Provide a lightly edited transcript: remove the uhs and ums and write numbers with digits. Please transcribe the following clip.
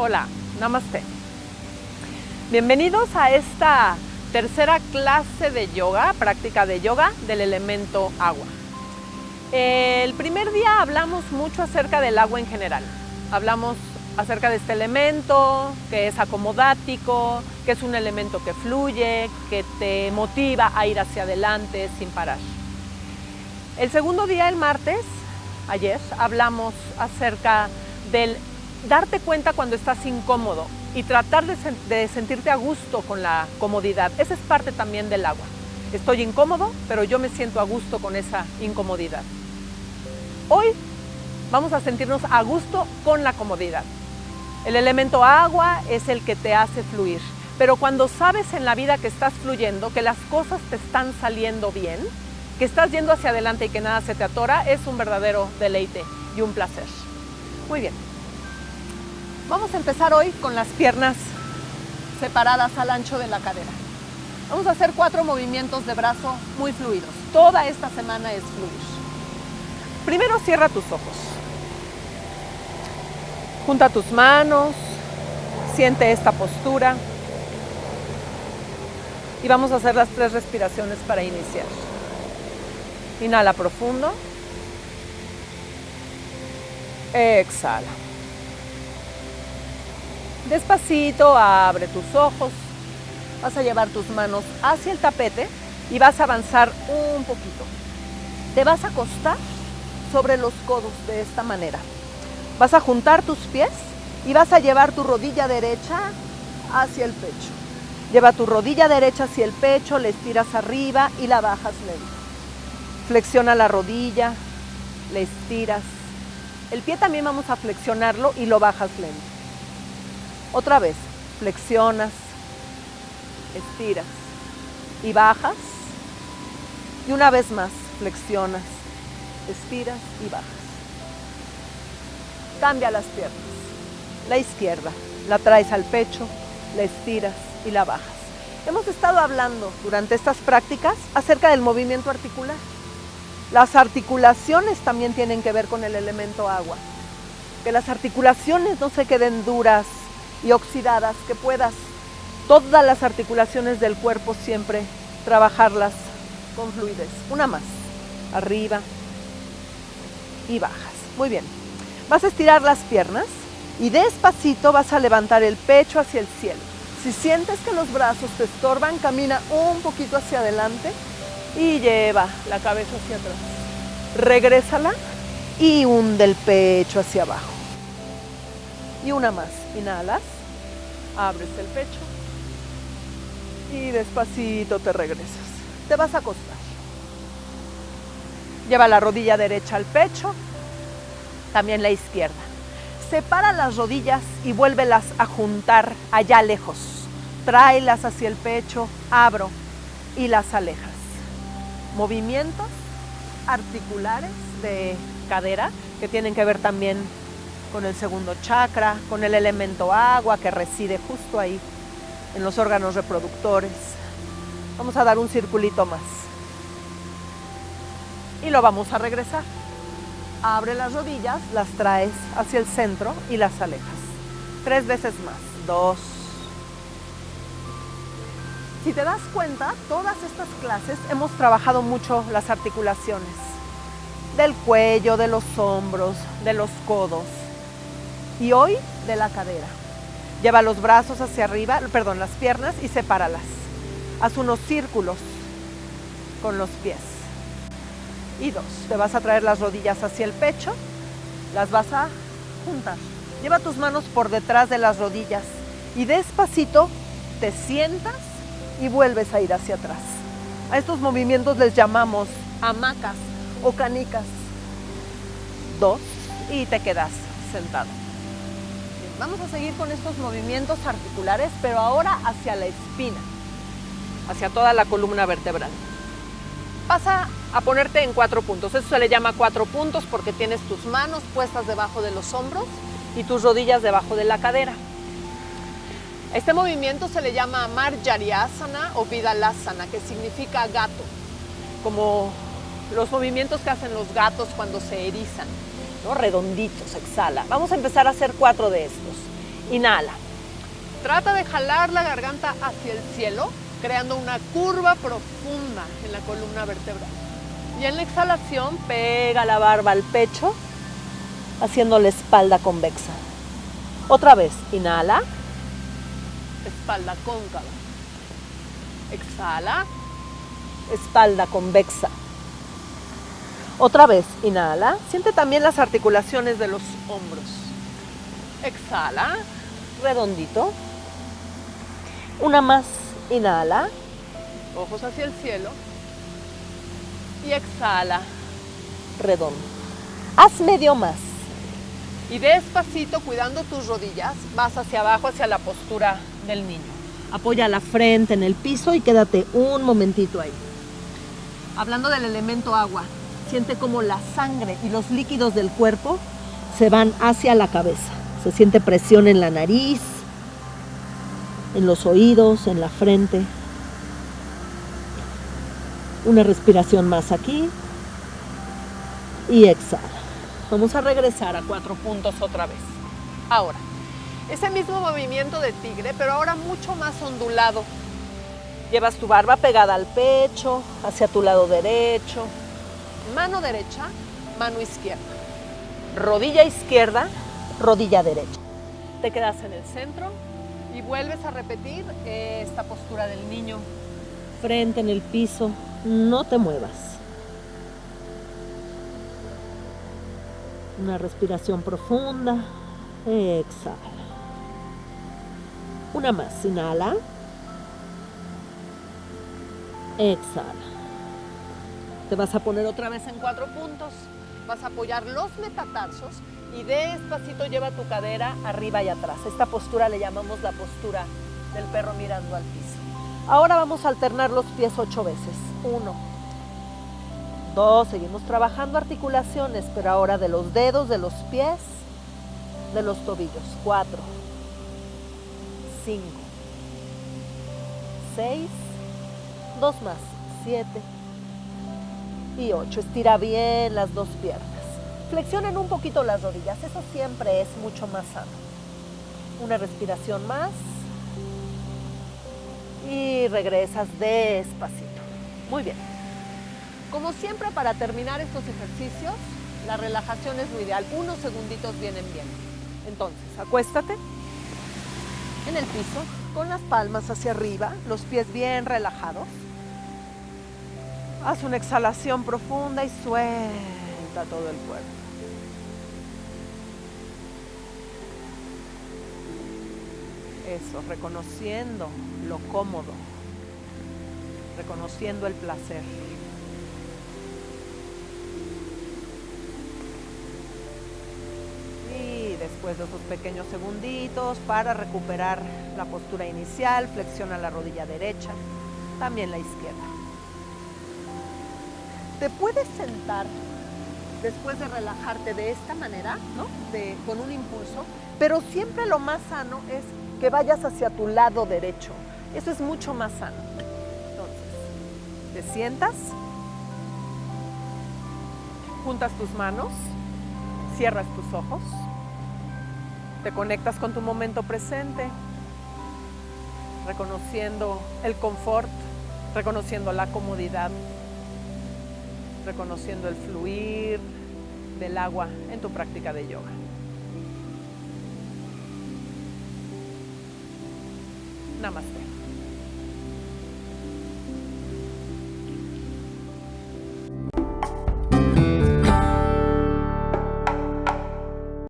Hola, namaste. Bienvenidos a esta tercera clase de yoga, práctica de yoga del elemento agua. El primer día hablamos mucho acerca del agua en general. Hablamos acerca de este elemento, que es acomodático, que es un elemento que fluye, que te motiva a ir hacia adelante sin parar. El segundo día, el martes, ayer, hablamos acerca del darte cuenta cuando estás incómodo y tratar de sentirte a gusto con la comodidad. Esa es parte también del agua. Estoy incómodo, pero yo me siento a gusto con esa incomodidad. Hoy vamos a sentirnos a gusto con la comodidad. El elemento agua es el que te hace fluir, pero cuando sabes en la vida que estás fluyendo, que las cosas te están saliendo bien, que estás yendo hacia adelante y que nada se te atora, es un verdadero deleite y un placer. Muy bien. Vamos a empezar hoy con las piernas separadas al ancho de la cadera. Vamos a hacer 4 movimientos de brazo muy fluidos. Toda esta semana es fluir. Primero cierra tus ojos. Junta tus manos, siente esta postura. Y vamos a hacer las 3 respiraciones para iniciar. Inhala profundo. Exhala. Despacito, abre tus ojos. Vas a llevar tus manos hacia el tapete y vas a avanzar un poquito. Te vas a acostar sobre los codos de esta manera. Vas a juntar tus pies y vas a llevar tu rodilla derecha hacia el pecho. Lleva tu rodilla derecha hacia el pecho, la estiras arriba y la bajas lento. Flexiona la rodilla, la estiras. El pie también vamos a flexionarlo y lo bajas lento. Otra vez, flexionas, estiras y bajas. Y una vez más, flexionas, estiras y bajas. Cambia las piernas. La izquierda, la traes al pecho, la estiras y la bajas. Hemos estado hablando durante estas prácticas acerca del movimiento articular. Las articulaciones también tienen que ver con el elemento agua. Que las articulaciones no se queden duras y oxidadas, que puedas todas las articulaciones del cuerpo siempre trabajarlas con fluidez. Una más, arriba y bajas. Muy bien, vas a estirar las piernas y despacito vas a levantar el pecho hacia el cielo. Si sientes que los brazos te estorban, camina un poquito hacia adelante y lleva la cabeza hacia atrás. Regrésala y hunde el pecho hacia abajo. Y una más, inhalas, abres el pecho y despacito te regresas. Te vas a acostar. Lleva la rodilla derecha al pecho, también la izquierda. Separa las rodillas y vuélvelas a juntar allá lejos. Tráelas hacia el pecho, abro y las alejas. Movimientos articulares de cadera que tienen que ver también con el segundo chakra, con el elemento agua que reside justo ahí en los órganos reproductores. Vamos a dar un circulito más y lo vamos a regresar. Abre las rodillas, las traes hacia el centro y las alejas. 3 veces más. 2. Si te das cuenta, todas estas clases hemos trabajado mucho las articulaciones del cuello, de los hombros, de los codos y hoy de la cadera. Lleva los brazos hacia arriba, las piernas y sepáralas. Haz unos círculos con los pies. Y 2, te vas a traer las rodillas hacia el pecho, las vas a juntar. Lleva tus manos por detrás de las rodillas y despacito te sientas y vuelves a ir hacia atrás. A estos movimientos les llamamos hamacas o canicas. 2 y te quedas sentado. Bien, vamos a seguir con estos movimientos articulares, pero ahora hacia la espina, hacia toda la columna vertebral. Vas a ponerte en 4 puntos. Eso se le llama 4 puntos porque tienes tus manos puestas debajo de los hombros y tus rodillas debajo de la cadera. Este movimiento se le llama Marjaryasana o Vidalasana, que significa gato, como los movimientos que hacen los gatos cuando se erizan, ¿no? Redonditos, exhala. Vamos a empezar a hacer 4 de estos. Inhala. Trata de jalar la garganta hacia el cielo, creando una curva profunda en la columna vertebral. Y en la exhalación, pega la barba al pecho, haciendo la espalda convexa. Otra vez, inhala. Espalda cóncava. Exhala. Espalda convexa. Otra vez, inhala. Siente también las articulaciones de los hombros. Exhala. Redondito. Una más, inhala. Ojos hacia el cielo. Y exhala. Redondo. Haz medio más. Y despacito, cuidando tus rodillas, vas hacia abajo, hacia la postura del niño. Apoya la frente en el piso y quédate un momentito ahí. Hablando del elemento agua, siente como la sangre y los líquidos del cuerpo se van hacia la cabeza. Se siente presión en la nariz, en los oídos, en la frente. Una respiración más aquí. Y exhala. Vamos a regresar a 4 puntos otra vez. Ahora, ese mismo movimiento de tigre, pero ahora mucho más ondulado. Llevas tu barba pegada al pecho, hacia tu lado derecho. Mano derecha, mano izquierda. Rodilla izquierda, rodilla derecha. Te quedas en el centro y vuelves a repetir esta postura del niño. Frente en el piso, no te muevas. Una respiración profunda. Exhala. Una más. Inhala. Exhala. Te vas a poner otra vez en 4 puntos. Vas a apoyar los metatarsos y despacito lleva tu cadera arriba y atrás. Esta postura le llamamos la postura del perro mirando al piso. Ahora vamos a alternar los pies 8 veces. 1, 2, seguimos trabajando articulaciones, pero ahora de los dedos, de los pies, de los tobillos. 4, 5, 6, 2 más, 7 y 8. Estira bien las 2 piernas. Flexionen un poquito las rodillas, eso siempre es mucho más sano. Una respiración más y regresas despacito. Muy bien. Como siempre, para terminar estos ejercicios, la relajación es lo ideal. Unos segunditos vienen bien. Entonces, acuéstate en el piso con las palmas hacia arriba, los pies bien relajados. Haz una exhalación profunda y suelta todo el cuerpo. Eso, reconociendo lo cómodo, reconociendo el placer. Después de esos pequeños segunditos, para recuperar la postura inicial, flexiona la rodilla derecha, también la izquierda. Te puedes sentar después de relajarte de esta manera, ¿no? Con un impulso, pero siempre lo más sano es que vayas hacia tu lado derecho. Eso es mucho más sano. Entonces, te sientas, juntas tus manos, cierras tus ojos. Te conectas con tu momento presente, reconociendo el confort, reconociendo la comodidad, reconociendo el fluir del agua en tu práctica de yoga. Namaste.